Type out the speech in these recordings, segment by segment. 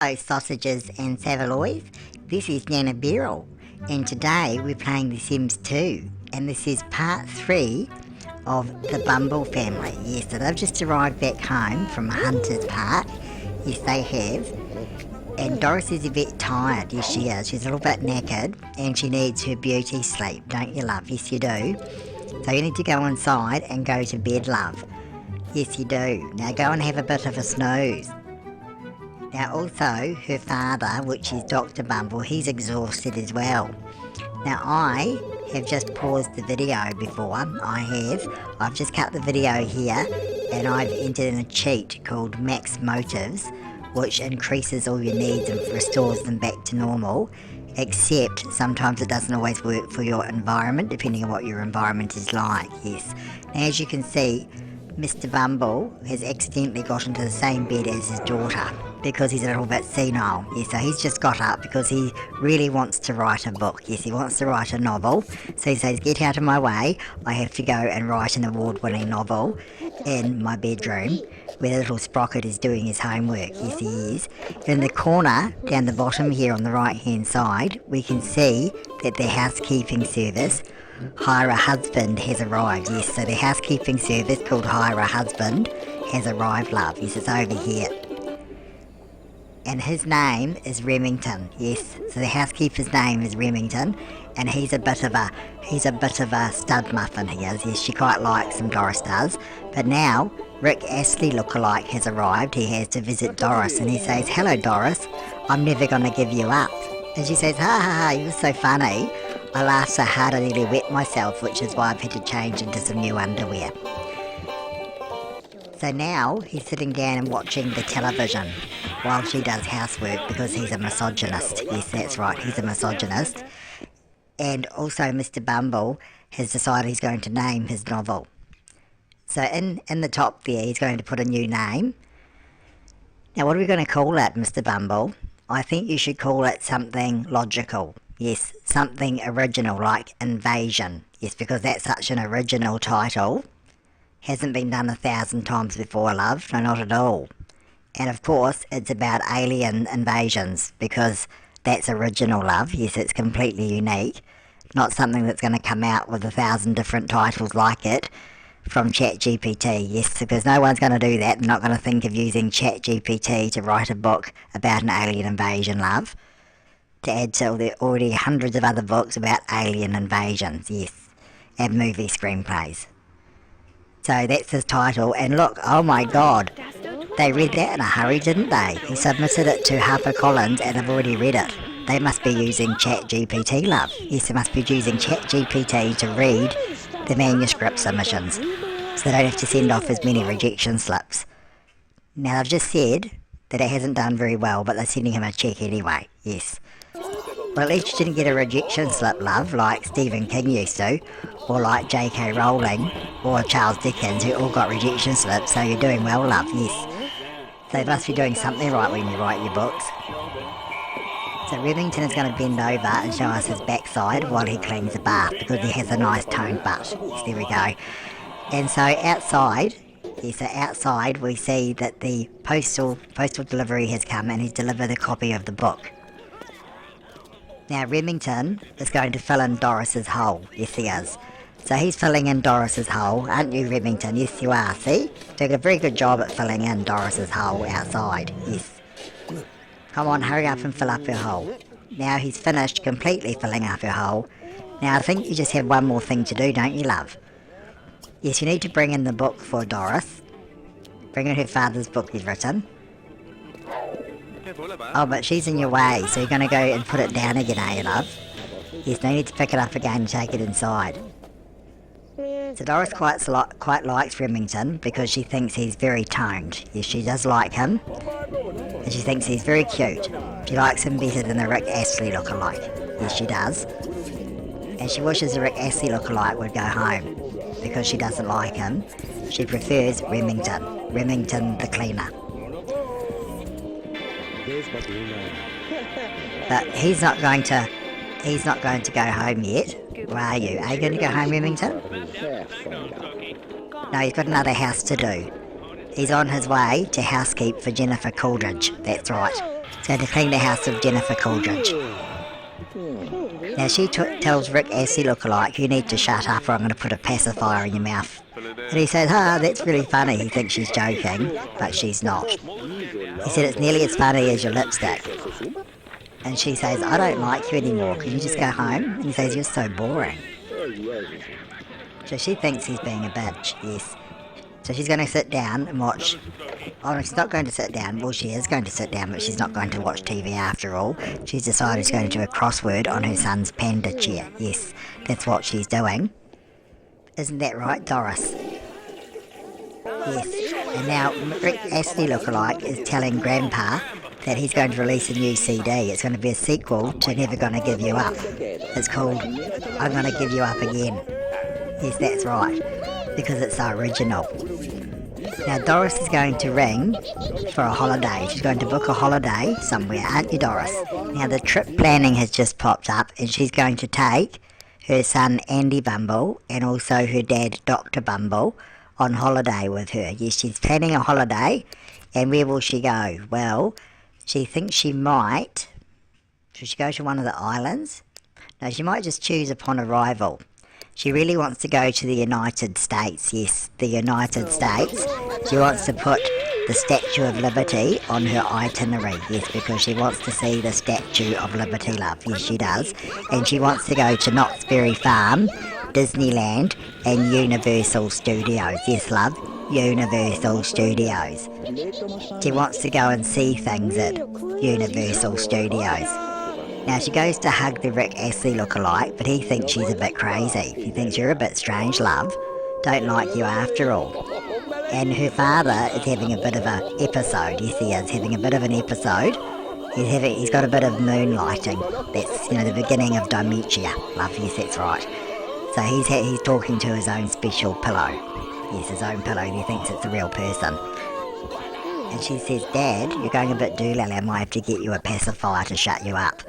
Hello, sausages and saveloys. This is Nanna and today we're playing The Sims 2, and this is part 3 of the Bumble family. Yes, so they've just arrived back home from Hunter's Park. Yes, they have. And Doris is a bit tired. Yes, she is. She's a little bit knackered, and she needs her beauty sleep, don't you, love? Yes, you do. So you need to go inside and go to bed, love. Yes, you do. Now go and have a bit of a snooze. Now also, her father, which is Dr. Bumble, he's exhausted as well. Now I have just paused the video before, I've just cut the video here, and I've entered in a cheat called Max Motives, which increases all your needs and restores them back to normal, except sometimes it doesn't always work for your environment, depending on what your environment is like, yes. Now as you can see, Mr. Bumble has accidentally got into the same bed as his daughter because he's a little bit senile. Yes, so he's just got up because he really wants to write a book. Yes, he wants to write a novel. So he says, get out of my way. I have to go and write an award-winning novel in my bedroom where the little sprocket is doing his homework. Yes, he is. In the corner, down the bottom here on the right-hand side, we can see that the housekeeping service Hire a Husband has arrived. Yes, so the housekeeping service called Hire a Husband has arrived, love. Yes, it's over here. And his name is Remington. Yes, so the housekeeper's name is Remington, and he's a bit of a stud muffin, he is. Yes, she quite likes him, Doris does. But now Rick Astley lookalike has arrived. He has to visit Doris, and he says, hello Doris, I'm never gonna give you up. And she says, ha ha ha, you're so funny. I laughed so hard I nearly wet myself, which is why I've had to change into some new underwear. So now he's sitting down and watching the television while she does housework because he's a misogynist. Yes, that's right, he's a misogynist. And also Mr. Bumble has decided he's going to name his novel. So in the top there, he's going to put a new name. Now what are we going to call it, Mr. Bumble? I think you should call it something logical. Yes, something original like Invasion. Yes, because that's such an original title. Hasn't been done 1,000 times before, love. No, not at all. And of course, it's about alien invasions because that's original, love. Yes, it's completely unique. Not something that's going to come out with 1,000 different titles like it from ChatGPT. Yes, because no one's going to do that. They're not going to think of using ChatGPT to write a book about an alien invasion, love. To add to there are already hundreds of other books about alien invasions, yes, and movie screenplays. So that's his title, and look, oh my god, they read that in a hurry, didn't they? He submitted it to HarperCollins and have already read it. They must be using ChatGPT, love. Yes, they must be using ChatGPT to read the manuscript submissions, so they don't have to send off as many rejection slips. Now, I've just said that it hasn't done very well, but they're sending him a cheque anyway, yes. Well, at least you didn't get a rejection slip, love, like Stephen King used to, or like J.K. Rowling, or Charles Dickens, who all got rejection slips, so you're doing well, love, yes. So you must be doing something right when you write your books. So Remington is going to bend over and show us his backside while he cleans the bath, because he has a nice toned butt. Yes, there we go. And so outside, yes, so outside we see that the postal delivery has come and he's delivered a copy of the book. Now Remington is going to fill in Doris's hole. Yes, he is. So he's filling in Doris's hole, aren't you, Remington? Yes, you are. See? Doing a very good job at filling in Doris's hole outside. Yes. Come on, hurry up and fill up her hole. Now he's finished completely filling up her hole. Now I think you just have one more thing to do, don't you, love? Yes, you need to bring in the book for Doris. Bring in her father's book he's written. Oh, but she's in your way, so you're going to go and put it down again, eh, love? Yes, no, you need to pick it up again and take it inside. So Doris quite likes Remington because she thinks he's very toned. Yes, she does like him, and she thinks he's very cute. She likes him better than the Rick Astley lookalike. Yes, she does. And she wishes the Rick Astley lookalike would go home because she doesn't like him. She prefers Remington the cleaner. But he's not going to go home yet. Or are you? Are you going to go home, Remington? No, he's got another house to do. He's on his way to housekeep for Jennifer Coolidge. That's right. He's going to clean the house with Jennifer Coolidge. Now she tells Rick Astley lookalike, you need to shut up or I'm going to put a pacifier in your mouth. And he says, that's really funny. He thinks she's joking, but she's not. He said, it's nearly as funny as your lipstick. And she says, I don't like you anymore, can you just go home? And he says, you're so boring. So she thinks he's being a bitch, yes. So she's going to sit down and watch... Oh, no, she's not going to sit down. Well, she is going to sit down, but she's not going to watch TV after all. She's decided she's going to do a crossword on her son's panda chair. Yes, that's what she's doing. Isn't that right, Doris? Yes. And now Rick Astley lookalike is telling Grandpa that he's going to release a new CD. It's going to be a sequel to Never Gonna Give You Up. It's called I'm Gonna Give You Up Again. Yes, that's right, because it's so original. Now Doris is going to ring for a holiday. She's going to book a holiday somewhere, aren't you, Doris? Now the trip planning has just popped up and she's going to take her son Andy Bumble and also her dad Dr. Bumble on holiday with her. Yes, she's planning a holiday. And where will she go? Well, she thinks she might... Should she go to one of the islands? No, she might just choose upon arrival. She really wants to go to the United States. Yes, the United States. She wants to put the Statue of Liberty on her itinerary. Yes, because she wants to see the Statue of Liberty, love. Yes, she does. And she wants to go to Knott's Berry Farm, Disneyland and Universal Studios. Yes, love, Universal Studios. She wants to go and see things at Universal Studios. Now she goes to hug the Rick Astley lookalike, but he thinks she's a bit crazy. He thinks you're a bit strange, love. Don't like you after all. And her father is having a bit of an episode. Yes, he is having a bit of an episode. He's got a bit of moonlighting. That's, the beginning of dementia. Love, yes, that's right. So he's talking to his own special pillow. Yes, his own pillow. He thinks it's a real person. And she says, Dad, you're going a bit doolally. I might have to get you a pacifier to shut you up.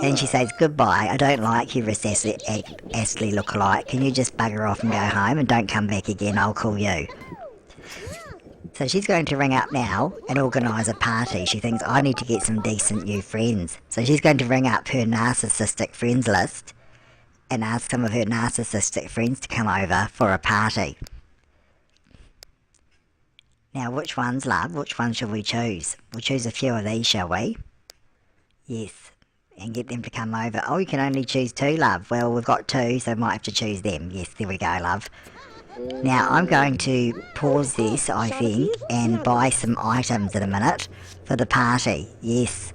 And she says, goodbye. I don't like you, Rick Astley lookalike. Can you just bugger off and go home and don't come back again? I'll call you. So she's going to ring up now and organise a party. She thinks, I need to get some decent new friends. So she's going to ring up her narcissistic friends list and ask some of her narcissistic friends to come over for a party. Now, which ones, love? Which ones shall we choose? We'll choose a few of these, shall we? Yes, and get them to come over. Oh, you can only choose 2, love. Well, we've got 2, so might have to choose them. Yes, there we go, love. Now, I'm going to pause this, I think, and buy some items in a minute for the party. Yes.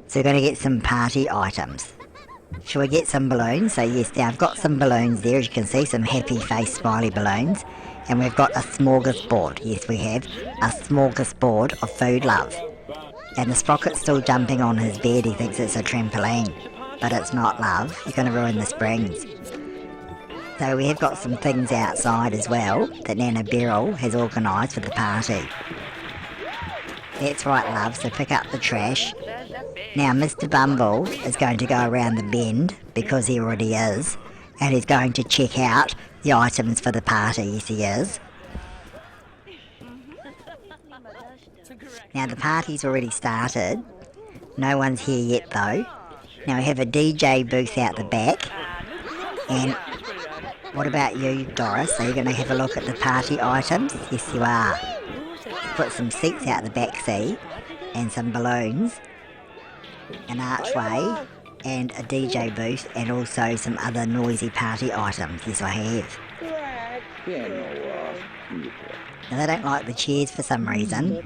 So we're going to get some party items. Shall we get some balloons? So yes, now I've got some balloons there, as you can see, some happy face smiley balloons. And we've got a smorgasbord. Yes, we have a smorgasbord of food, love. And the sprocket's still jumping on his bed. He thinks it's a trampoline. But it's not, love. You're going to ruin the springs. So we have got some things outside as well that Nana Beryl has organised for the party. That's right, love, so pick up the trash. Now, Mr. Bumble is going to go around the bend, because he already is, and he's going to check out the items for the party. Yes, he is. Now, the party's already started. No one's here yet, though. Now, we have a DJ booth out the back. And what about you, Doris? Are you going to have a look at the party items? Yes, you are. Put some seats out the back seat and some balloons, an archway and a DJ booth and also some other noisy party items. Yes, I have. Now, they don't like the chairs for some reason,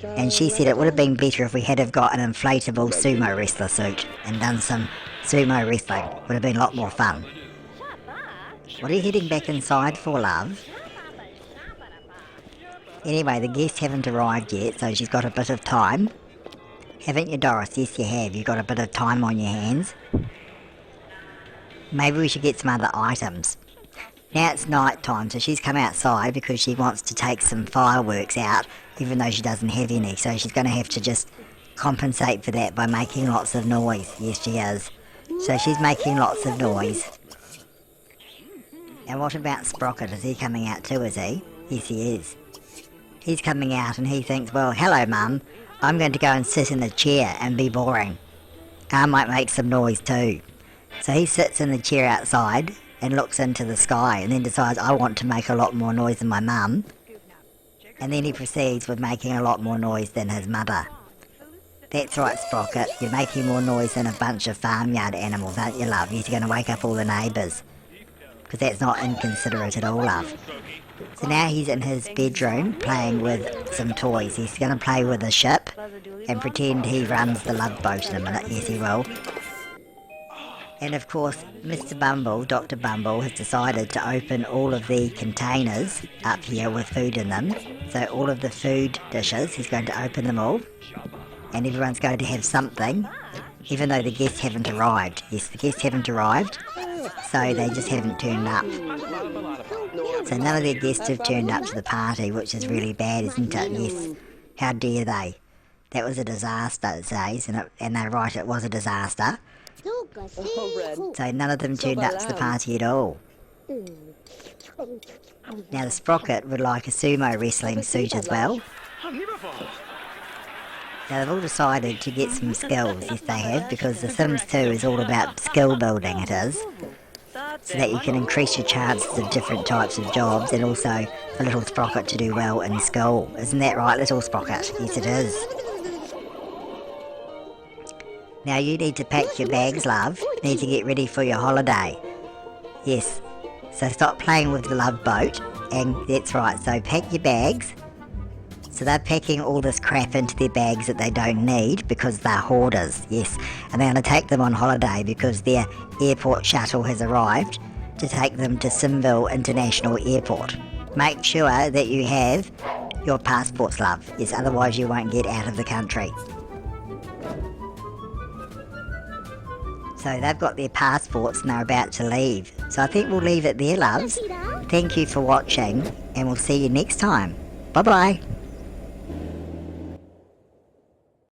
and she said it would have been better if we had have got an inflatable sumo wrestler suit and done some sumo wrestling. Would have been a lot more fun. What are you heading back inside for, love? Anyway, the guests haven't arrived yet, so she's got a bit of time. Haven't you, Doris? Yes, you have. You've got a bit of time on your hands. Maybe we should get some other items. Now it's night time, so she's come outside because she wants to take some fireworks out, even though she doesn't have any. So she's going to have to just compensate for that by making lots of noise. Yes, she is. So she's making lots of noise. And what about Sprocket? Is he coming out too, is he? Yes, he is. He's coming out and he thinks, well, hello, Mum. I'm going to go and sit in a chair and be boring. I might make some noise too. So he sits in the chair outside and looks into the sky and then decides, I want to make a lot more noise than my mum. And then he proceeds with making a lot more noise than his mother. That's right, Sprocket, you're making more noise than a bunch of farmyard animals, aren't you, love? You're going to wake up all the neighbours. Because that's not inconsiderate at all, love. So now he's in his bedroom playing with some toys. He's going to play with a ship and pretend he runs the love boat in a minute. Yes, he will. And of course, Mr. Bumble, Dr. Bumble, has decided to open all of the containers up here with food in them. So all of the food dishes, he's going to open them all. And everyone's going to have something, even though the guests haven't arrived. Yes, the guests haven't arrived, so they just haven't turned up. So none of their guests have turned up to the party, which is really bad, isn't it? Yes. How dare they? That was a disaster, it says, and they're right, it was a disaster. So none of them turned up to the party at all. Now the Sprocket would like a sumo wrestling suit as well. Now they've all decided to get some skills, yes they have, because The Sims 2 is all about skill building, it is. So that you can increase your chances of different types of jobs and also for little Sprocket to do well in school. Isn't that right, little Sprocket? Yes it is. Now you need to pack your bags, love. You need to get ready for your holiday. Yes. So stop playing with the love boat, and that's right, so pack your bags. So they're packing all this crap into their bags that they don't need because they're hoarders, yes. And they're going to take them on holiday because their airport shuttle has arrived to take them to Simville International Airport. Make sure that you have your passports, love. Yes, otherwise you won't get out of the country. So they've got their passports and they're about to leave. So I think we'll leave it there, loves. Thank you for watching and we'll see you next time. Bye-bye.